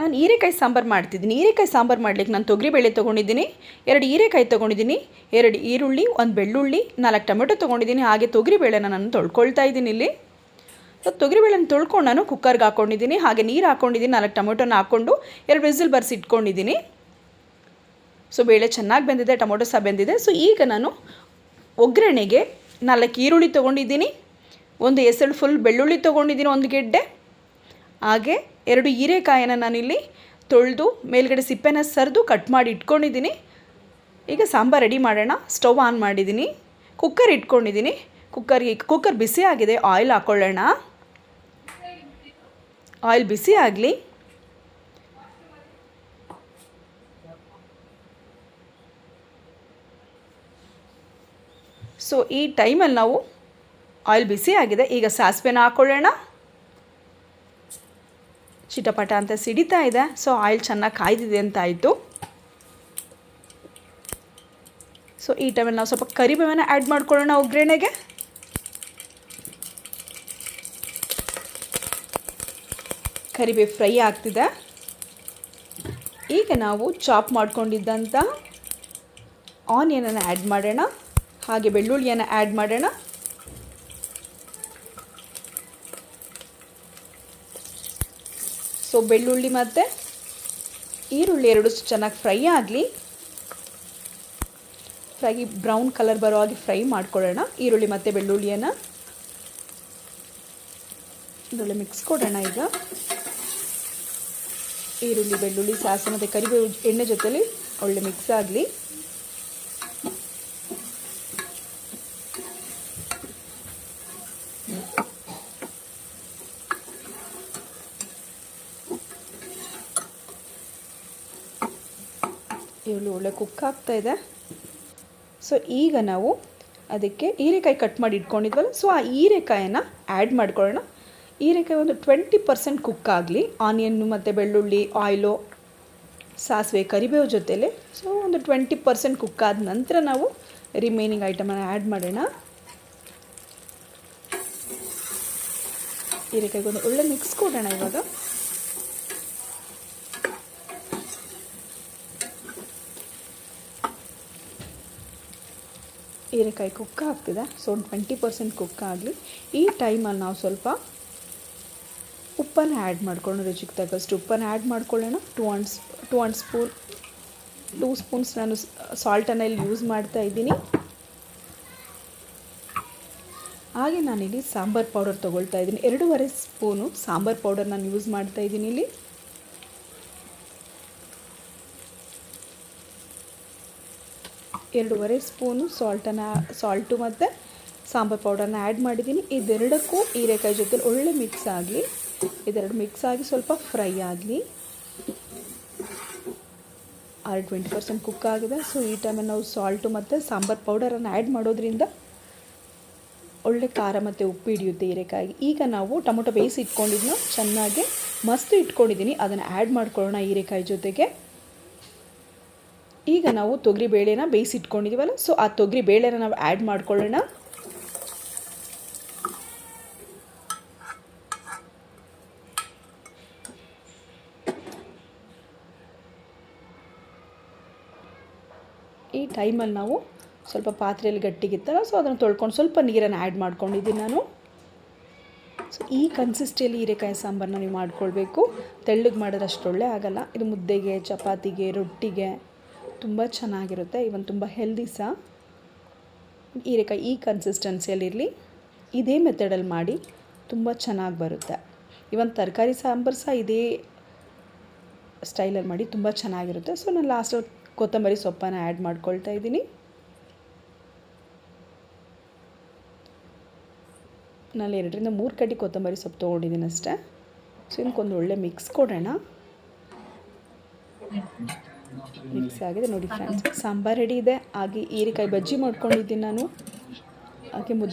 ನಾನು ಹೀರೆಕಾಯಿ ಸಾಂಬಾರು ಮಾಡ್ತಿದ್ದೀನಿ. ಹೀರೆಕಾಯಿ ಸಾಂಬಾರು ಮಾಡಲಿಕ್ಕೆ ನಾನು ತೊಗರಿಬೇಳೆ ತೊಗೊಂಡಿದ್ದೀನಿ, 2 ಹೀರೆಕಾಯಿ ತೊಗೊಂಡಿದ್ದೀನಿ, 2 ಈರುಳ್ಳಿ, 1 ಬೆಳ್ಳುಳ್ಳಿ, 4 ಟೊಮೆಟೊ ತೊಗೊಂಡಿದ್ದೀನಿ. ಹಾಗೆ ತೊಗರಿಬೇಳೆನ ನಾನು ತೊಳ್ಕೊಳ್ತಾ ಇದ್ದೀನಿ. ಇಲ್ಲಿ ತೊಗರಿಬೇಳೆನ ತೊಳ್ಕೊಂಡು ನಾನು ಕುಕ್ಕರ್ಗೆ ಹಾಕ್ಕೊಂಡಿದ್ದೀನಿ. ಹಾಗೆ ನೀರು ಹಾಕ್ಕೊಂಡಿದ್ದೀನಿ, 4 ಟೊಮೆಟೊನ ಹಾಕ್ಕೊಂಡು 2 ವಿಸಿಲ್ ಬರೆಸಿ ಇಟ್ಕೊಂಡಿದ್ದೀನಿ. ಸೊ ಬೇಳೆ ಚೆನ್ನಾಗಿ ಬೆಂದಿದೆ, ಟೊಮೊಟೊ ಸಹ ಬೆಂದಿದೆ. ಸೊ ಈಗ ನಾನು ಒಗ್ಗರಣೆಗೆ 4 ಈರುಳ್ಳಿ ತೊಗೊಂಡಿದ್ದೀನಿ, 1 ಎಸಳು ಫುಲ್ ಬೆಳ್ಳುಳ್ಳಿ ತೊಗೊಂಡಿದ್ದೀನಿ, 1 ಗೆಡ್ಡೆ, ಹಾಗೆ 2 ಹೀರೆಕಾಯಿನ ನಾನಿಲ್ಲಿ ತೊಳೆದು ಮೇಲ್ಗಡೆ ಸಿಪ್ಪೆನ ಸರಿದು ಕಟ್ ಮಾಡಿ ಇಟ್ಕೊಂಡಿದ್ದೀನಿ. ಈಗ ಸಾಂಬಾರು ರೆಡಿ ಮಾಡೋಣ. ಸ್ಟವ್ ಆನ್ ಮಾಡಿದ್ದೀನಿ, ಕುಕ್ಕರ್ ಇಟ್ಕೊಂಡಿದ್ದೀನಿ. ಕುಕ್ಕರ್ ಬಿಸಿ ಆಗಿದೆ, ಆಯಿಲ್ ಹಾಕ್ಕೊಳ್ಳೋಣ. ಆಯಿಲ್ ಬಿಸಿ ಆಗಲಿ. ಸೊ ಈ ಟೈಮಲ್ಲಿ ನಾವು ಆಯಿಲ್ ಬಿಸಿ ಆಗಿದೆ, ಈಗ ಸಾಸಿವೆನ ಹಾಕ್ಕೊಳ್ಳೋಣ. ಚಿಟಪಟ ಅಂತ ಸಿಡಿತಾ ಇದೆ. ಸೊ ಆಯಿಲ್ ಚೆನ್ನಾಗಿ ಕಾಯ್ದಿದೆ ಅಂತ ಆಯಿತು. ಸೊ ಈ ಟೈಮಲ್ಲಿ ನಾವು ಸ್ವಲ್ಪ ಕರಿಬೇವನ್ನು ಆ್ಯಡ್ ಮಾಡ್ಕೊಳ್ಳೋಣ ಒಗ್ಗರಣೆಗೆ. ಕರಿಬೇವು ಫ್ರೈ ಆಗ್ತಿದೆ. ಈಗ ನಾವು ಚಾಪ್ ಮಾಡ್ಕೊಂಡಿದ್ದಂಥ ಆನಿಯನನ್ನು ಆ್ಯಡ್ ಮಾಡೋಣ, ಹಾಗೆ ಬೆಳ್ಳುಳ್ಳಿಯನ್ನು ಆ್ಯಡ್ ಮಾಡೋಣ. ಸೊ ಬೆಳ್ಳುಳ್ಳಿ ಮತ್ತು ಈರುಳ್ಳಿ 2 ಚೆನ್ನಾಗಿ ಫ್ರೈ ಆಗಲಿ. ಬ್ರೌನ್ ಕಲರ್ ಬರೋ ಹಾಗೆ ಫ್ರೈ ಮಾಡ್ಕೊಳ್ಳೋಣ ಈರುಳ್ಳಿ ಮತ್ತು ಬೆಳ್ಳುಳ್ಳಿಯನ್ನು. ಇದೊಳ್ಳೆ ಮಿಕ್ಸ್ ಕೊಡೋಣ. ಈಗ ಈರುಳ್ಳಿ, ಬೆಳ್ಳುಳ್ಳಿ, ಸಾಸಿವೆ ಮತ್ತು ಕರಿಬೇವು ಎಣ್ಣೆ ಜೊತೆಲಿ ಒಳ್ಳೆ ಮಿಕ್ಸ್ ಆಗಲಿ. ಈರುಳ್ಳಿ ಒಳ್ಳೆ ಕುಕ್ ಆಗ್ತಾ ಇದೆ. ಸೊ ಈಗ ನಾವು ಅದಕ್ಕೆ ಹೀರೆಕಾಯಿ ಕಟ್ ಮಾಡಿ ಇಟ್ಕೊಂಡಿದ್ವಲ್ಲ, ಸೊ ಆ ಹೀರೆಕಾಯನ್ನು ಆ್ಯಡ್ ಮಾಡ್ಕೊಳ್ಳೋಣ. ಹೀರೆಕಾಯಿ ಒಂದು 20% ಕುಕ್ ಆಗಲಿ. ಆನಿಯನ್ನು ಮತ್ತು ಬೆಳ್ಳುಳ್ಳಿ, ಆಯಿಲು, ಸಾಸಿವೆ, ಕರಿಬೇವು ಜೊತೆಲಿ ಸೊ ಒಂದು 20% ಕುಕ್ ಆದ ನಂತರ ನಾವು ರಿಮೈನಿಂಗ್ ಐಟಮನ್ನು ಆ್ಯಡ್ ಮಾಡೋಣ. ಹೀರೆಕಾಯಿಗೆ ಒಂದು ಒಳ್ಳೆ ಮಿಕ್ಸ್ ಕೊಡೋಣ. ಇವಾಗ ಹೀರೆಕಾಯಿ ಕುಕ್ ಆಗ್ತಿದೆ. ಸೊ 20% ಕುಕ್ ಆಗಲಿ. ಈ ಟೈಮಲ್ಲಿ ನಾವು ಸ್ವಲ್ಪ ಉಪ್ಪನ್ನು ಆ್ಯಡ್ ಮಾಡ್ಕೊಳ್ಳೋಣ. ರುಚಿಗೆ ತಕ್ಕಷ್ಟು ಉಪ್ಪನ್ನು ಆ್ಯಡ್ ಮಾಡ್ಕೊಳ್ಳೋಣ. 2 ಸ್ಪೂನ್ಸ್ ನಾನು ಸಾಲ್ಟನ್ನು ಇಲ್ಲಿ ಯೂಸ್ ಮಾಡ್ತಾ ಇದ್ದೀನಿ. ಹಾಗೆ ನಾನಿಲ್ಲಿ ಸಾಂಬಾರು ಪೌಡರ್ ತೊಗೊಳ್ತಾ ಇದ್ದೀನಿ. 2.5 ಸ್ಪೂನು ಸಾಂಬಾರು ಪೌಡರ್ ನಾನು ಯೂಸ್ ಮಾಡ್ತಾ ಇದ್ದೀನಿ. ಇಲ್ಲಿ 2.5 ಸ್ಪೂನು ಸಾಲ್ಟು ಮತ್ತು ಸಾಂಬಾರು ಪೌಡರ್ನ ಆ್ಯಡ್ ಮಾಡಿದ್ದೀನಿ. ಇದೆರಡಕ್ಕೂ ಹೀರೆಕಾಯಿ ಜೊತೆ ಒಳ್ಳೆ ಮಿಕ್ಸ್ ಆಗಲಿ. ಇದೆರಡು ಮಿಕ್ಸ್ ಆಗಿ ಸ್ವಲ್ಪ ಫ್ರೈ ಆಗಲಿ. 20% ಕುಕ್ ಆಗಿದೆ. ಸೊ ಈ ಟೈಮಲ್ಲಿ ನಾವು ಸಾಲ್ಟು ಮತ್ತು ಸಾಂಬಾರು ಪೌಡರನ್ನು ಆ್ಯಡ್ ಮಾಡೋದ್ರಿಂದ ಒಳ್ಳೆ ಖಾರ ಮತ್ತು ಉಪ್ಪು ಹಿಡಿಯುತ್ತೆ ಹೀರೆಕಾಯಿಗೆ. ಈಗ ನಾವು ಟೊಮೊಟೊ ಬೇಯಿಸಿ ಇಟ್ಕೊಂಡಿದ್ದನ್ನ ಚೆನ್ನಾಗಿ ಮಸ್ತ್ ಇಟ್ಕೊಂಡಿದ್ದೀನಿ, ಅದನ್ನು ಆ್ಯಡ್ ಮಾಡ್ಕೊಳ್ಳೋಣ ಹೀರೆಕಾಯಿ ಜೊತೆಗೆ. ಈಗ ನಾವು ತೊಗರಿ ಬೇಳೆನ ಬೇಯಿಸಿ ಇಟ್ಕೊಂಡಿದ್ದೀವಲ್ಲ, ಸೊ ಆ ತೊಗರಿ ಬೇಳೆನ ನಾವು ಆ್ಯಡ್ ಮಾಡ್ಕೊಳ್ಳೋಣ. ಈ ಟೈಮಲ್ಲಿ ನಾವು ಸ್ವಲ್ಪ ಪಾತ್ರೆಯಲ್ಲಿ ಗಟ್ಟಿಗಿತ್ತಲ್ಲ, ಸೊ ಅದನ್ನು ತೊಳ್ಕೊಂಡು ಸ್ವಲ್ಪ ನೀರನ್ನು ಆ್ಯಡ್ ಮಾಡ್ಕೊಂಡಿದ್ದೀನಿ ನಾನು. ಸೊ ಈ ಕನ್ಸಿಸ್ಟೆನ್ಸಿಯಲ್ಲಿ ಹೀರೆಕಾಯಿ ಸಾಂಬಾರನ್ನ ನೀವು ಮಾಡ್ಕೊಳ್ಬೇಕು. ತೆಳ್ಳಗೆ ಮಾಡಿದ್ರೆ ಅಷ್ಟು ಒಳ್ಳೆ ಆಗೋಲ್ಲ. ಇದು ಮುದ್ದೆಗೆ, ಚಪಾತಿಗೆ, ರೊಟ್ಟಿಗೆ ತುಂಬ ಚೆನ್ನಾಗಿರುತ್ತೆ. ಇವನ್ ತುಂಬ ಹೆಲ್ದಿ ಸಹ. ಹೀರೆಕಾಯಿ ಈ ಕನ್ಸಿಸ್ಟೆನ್ಸಿಯಲ್ಲಿರಲಿ. ಇದೇ ಮೆಥಡಲ್ಲಿ ಮಾಡಿ ತುಂಬ ಚೆನ್ನಾಗಿ ಬರುತ್ತೆ. ಇವನ್ ತರಕಾರಿ ಸಾಂಬಾರು ಸಹ ಇದೇ ಸ್ಟೈಲಲ್ಲಿ ಮಾಡಿ ತುಂಬ ಚೆನ್ನಾಗಿರುತ್ತೆ. ಸೊ ನಾನು ಲಾಸ್ಟಲ್ಲಿ ಕೊತ್ತಂಬರಿ ಸೊಪ್ಪನ್ನು ಆ್ಯಡ್ ಮಾಡ್ಕೊಳ್ತಾ ಇದ್ದೀನಿ. ನಾನು 2ರಿಂದ 3 ಕಡ್ಡಿ ಕೊತ್ತಂಬರಿ ಸೊಪ್ಪು ತೊಗೊಂಡಿದ್ದೀನಿ ಅಷ್ಟೇ. ಸೊ ಇದಕ್ಕೊಂದು ಒಳ್ಳೆ ಮಿಕ್ಸ್ ಕೊಡೋಣ. ಮಿಕ್ಸ್ ಆಗಿದೆ ನೋಡಿ ಫ್ರೆಂಡ್ಸ್. ಸಾಂಬಾರು ರೆಡಿ ಇದೆ. ಹಾಗೆ ಹೀರೆಕಾಯಿ ಬಜ್ಜಿ ಮಾಡ್ಕೊಂಡಿದ್ದೀನಿ ನಾನು. ಹಾಗೆ ಮುದ್ದೆ